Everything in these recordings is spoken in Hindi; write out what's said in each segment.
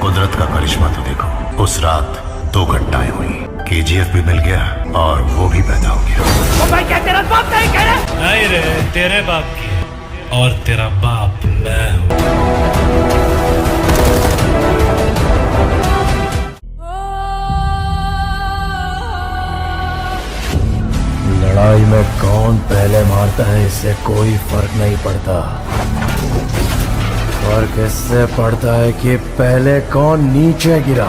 कुदरत का करिश्मा तो देखो। उस रात 2 घटनाएं हुई। केजीएफ भी मिल गया और वो भी पैदा हो गया। ओ भाई, क्या तेरा बाप नहीं कह रहा? नहीं रे, तेरे बाप की और तेरा बाप मैं हूँ। लड़ाई में कौन पहले मारता है इससे कोई फर्क नहीं पड़ता। फर्क इससे पड़ता है कि पहले कौन नीचे गिरा।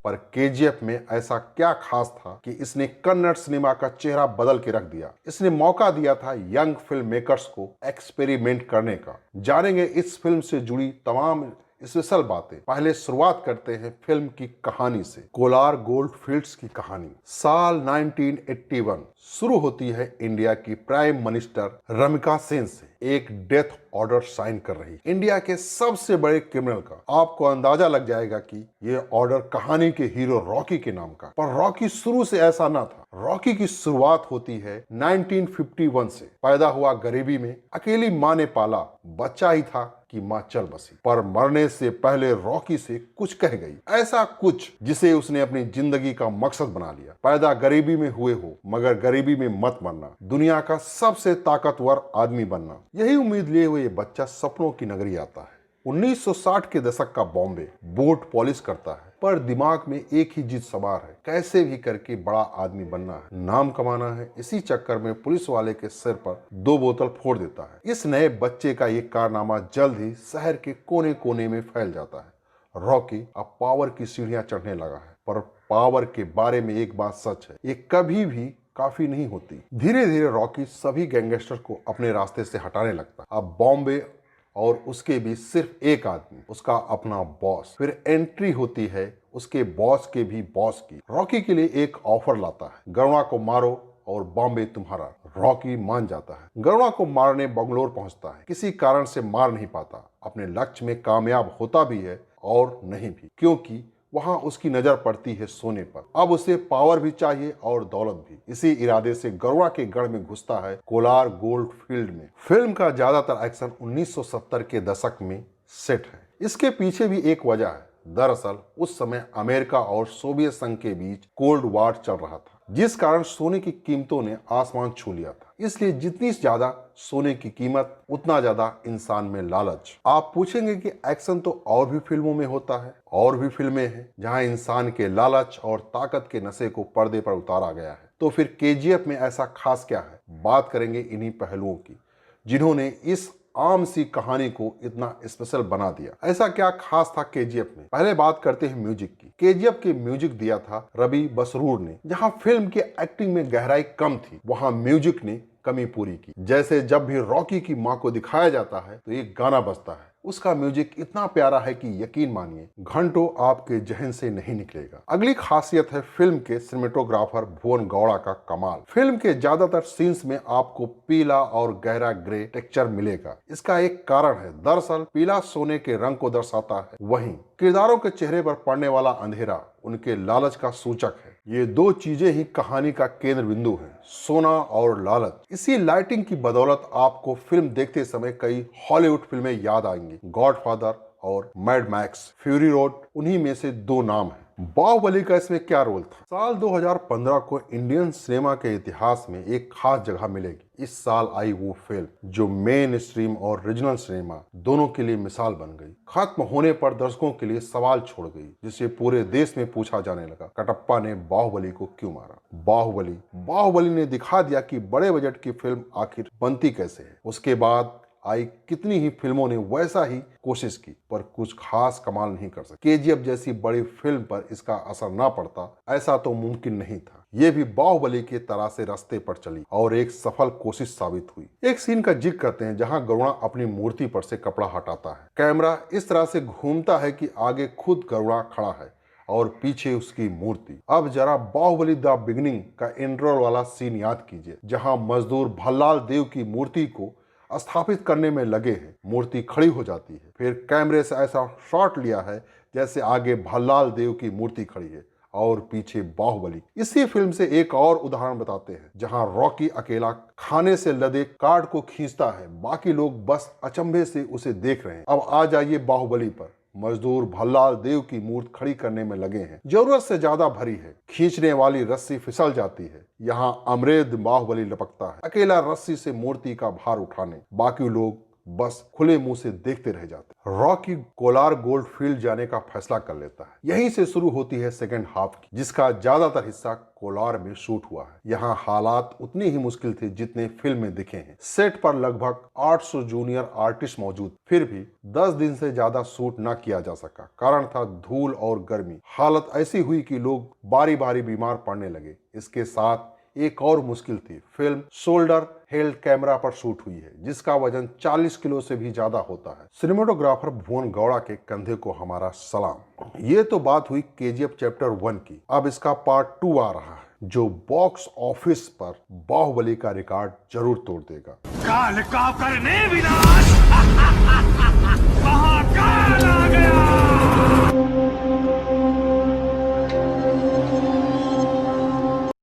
पर केजीएफ में ऐसा क्या खास था कि इसने कन्नड़ सिनेमा का चेहरा बदल के रख दिया। इसने मौका दिया था यंग फिल्म मेकर्स को एक्सपेरिमेंट करने का। जानेंगे इस फिल्म से जुड़ी तमाम स्पेशल बातें। पहले शुरुआत करते हैं फिल्म की कहानी से। कोलार गोल्ड फील्ड्स की कहानी साल 1981 शुरू होती है इंडिया की प्राइम मिनिस्टर रमिका सेन से एक डेथ ऑर्डर साइन कर रही इंडिया के सबसे बड़े क्रिमिनल का। आपको अंदाजा लग जाएगा कि यह ऑर्डर कहानी के हीरो रॉकी के नाम का। पर रॉकी शुरू से ऐसा ना था। रॉकी की शुरुआत होती है 1951 से। पैदा हुआ गरीबी में, अकेली माँ ने पाला, बच्चा ही था कि माँ चल बसी। पर मरने से पहले रॉकी से कुछ कह गई, ऐसा कुछ जिसे उसने अपनी जिंदगी का मकसद बना लिया। पैदा गरीबी में हुए हो मगर गरीबी में मत मरना, दुनिया का सबसे ताकतवर आदमी बनना, यही उम्मीद लिए हुए ये बच्चा सपनों की नगरी आता है। 1960 के दशक का बॉम्बे बोट पॉलिश करता है, पर दिमाग में एक ही जिद सवार है, कैसे भी करके बड़ा आदमी बनना है, नाम कमाना है। इसी चक्कर में पुलिस वाले के सिर पर 2 बोतल फोड़ देता है। इस नए बच्चे का ये कारनामा जल्द ही शहर के कोने कोने में फैल जाता है। रॉकी अब पावर की सीढ़ियां चढ़ने लगा है, पर पावर के बारे में एक बात सच है, ये कभी भी काफी नहीं होती। धीरे धीरे रॉकी सभी गैंगस्टर को अपने रास्ते से हटाने लगता है। अब बॉम्बे और उसके बीच सिर्फ एक आदमी, उसका अपना बॉस। फिर एंट्री होती है उसके बॉस के भी बॉस की। रॉकी के लिए एक ऑफर लाता है, गरुणा को मारो और बॉम्बे तुम्हारा। रॉकी मान जाता है। गरुणा को मारने बंगलोर पहुंचता है, किसी कारण से मार नहीं पाता। अपने लक्ष्य में कामयाब होता भी है और नहीं भी, क्योंकि वहां उसकी नजर पड़ती है सोने पर। अब उसे पावर भी चाहिए और दौलत भी। इसी इरादे से गरुड़ा के गढ़ में घुसता है कोलार गोल्ड फील्ड में। फिल्म का ज्यादातर एक्शन 1970 के दशक में सेट है। इसके पीछे भी एक वजह है। दरअसल उस समय अमेरिका और सोवियत संघ के बीच कोल्ड वॉर चल रहा था, जिस कारण सोने की कीमतों ने आसमान छू लिया था। इसलिए जितनी ज्यादा सोने की कीमत उतना ज्यादा इंसान में लालच। आप पूछेंगे कि एक्शन तो और भी फिल्मों में होता है, और भी फिल्में हैं जहां इंसान के लालच और ताकत के नशे को पर्दे पर उतारा गया है, तो फिर केजीएफ में ऐसा खास क्या है? बात करेंगे इन्हीं पहलुओं की जिन्होंने इस आम सी कहानी को इतना स्पेशल बना दिया। ऐसा क्या खास था केजीएफ में? पहले बात करते हैं म्यूजिक की। केजीएफ के म्यूजिक दिया था रवि बसरूर ने। जहां फिल्म के एक्टिंग में गहराई कम थी, वहां म्यूजिक ने कमी पूरी की। जैसे जब भी रॉकी की माँ को दिखाया जाता है तो एक गाना बजता है, उसका म्यूजिक इतना प्यारा है कि यकीन मानिए घंटों आपके जहन से नहीं निकलेगा। अगली खासियत है फिल्म के सिनेमेटोग्राफर भुवन गौड़ा का कमाल। फिल्म के ज्यादातर सीन्स में आपको पीला और गहरा ग्रे टेक्सचर मिलेगा। इसका एक कारण है, दरअसल पीला सोने के रंग को दर्शाता है, वहीं किरदारों के चेहरे पर पड़ने वाला अंधेरा उनके लालच का सूचक है। ये 2 चीजें ही कहानी का केंद्र बिंदु है, सोना और लालच। इसी लाइटिंग की बदौलत आपको फिल्म देखते समय कई हॉलीवुड फिल्में याद आएंगी। गॉडफादर और मैड मैक्स फ्यूरी रोड उन्हीं में से 2 नाम हैं। बाहुबली का इसमें क्या रोल था? साल 2015 को इंडियन सिनेमा के इतिहास में एक खास जगह मिलेगी। इस साल आई वो फिल्म जो मेन स्ट्रीम और रीजनल सिनेमा दोनों के लिए मिसाल बन गई। खत्म होने पर दर्शकों के लिए सवाल छोड़ गई, जिसे पूरे देश में पूछा जाने लगा, कटप्पा ने बाहुबली को क्यों मारा? बाहुबली ने दिखा दिया कि बड़े बजट की फिल्म आखिर बनती कैसे है। उसके बाद आई कितनी ही फिल्मों ने वैसा ही कोशिश की, पर कुछ खास कमाल नहीं कर सके। केजीएफ जैसी बड़ी फिल्म पर इसका असर ना पड़ता, ऐसा तो मुमकिन नहीं था। ये भी बाहुबली के तरह से रास्ते पर चली और एक सफल कोशिश साबित हुई। एक सीन का जिक्र करते हैं जहां गरुड़ा अपनी मूर्ति पर से कपड़ा हटाता है। कैमरा इस तरह से घूमता है कि आगे खुद गरुड़ा खड़ा है और पीछे उसकी मूर्ति। अब जरा बाहुबली द बिगिनिंग का इंट्रो वाला सीन याद कीजिए, जहां मजदूर भल्लाल देव की मूर्ति को स्थापित करने में लगे हैं। मूर्ति खड़ी हो जाती है, फिर कैमरे से ऐसा शॉट लिया है जैसे आगे भल्लाल देव की मूर्ति खड़ी है और पीछे बाहुबली। इसी फिल्म से एक और उदाहरण बताते हैं जहां रॉकी अकेला खाने से लदे कार्ड को खींचता है, बाकी लोग बस अचंभे से उसे देख रहे हैं। अब आ जाइए बाहुबली पर। मजदूर भल्लाल देव की मूर्त खड़ी करने में लगे हैं, जरूरत से ज्यादा भरी है, खींचने वाली रस्सी फिसल जाती है। यहाँ अमृत बाहुबली लपकता है, अकेला रस्सी से मूर्ति का भार उठाने, बाकी लोग बस खुले मुंह से देखते रह जाते। रॉकी कोलार गोल्ड फील्ड जाने का फैसला कर लेता है। यहीं से शुरू होती है सेकंड हाफ की, जिसका ज्यादातर हिस्सा कोलार में शूट हुआ है। यहाँ हालात उतनी ही मुश्किल थे जितने फिल्म में दिखे हैं। सेट पर लगभग 800 जूनियर आर्टिस्ट मौजूद, फिर भी 10 दिन से ज्यादा शूट न किया जा सका। कारण था धूल और गर्मी। हालत ऐसी हुई कि लोग बारी बारी बीमार पड़ने लगे। इसके साथ एक और मुश्किल थी, फिल्म शोल्डर हेल्ड कैमरा पर शूट हुई है, जिसका वजन 40 किलो से भी ज्यादा होता है। सिनेमेटोग्राफर भुवन गौड़ा के कंधे को हमारा सलाम। ये तो बात हुई केजीएफ चैप्टर 1 की। अब इसका पार्ट 2 आ रहा है, जो बॉक्स ऑफिस पर बाहुबली का रिकॉर्ड जरूर तोड़ देगा। काल का करने विनाश।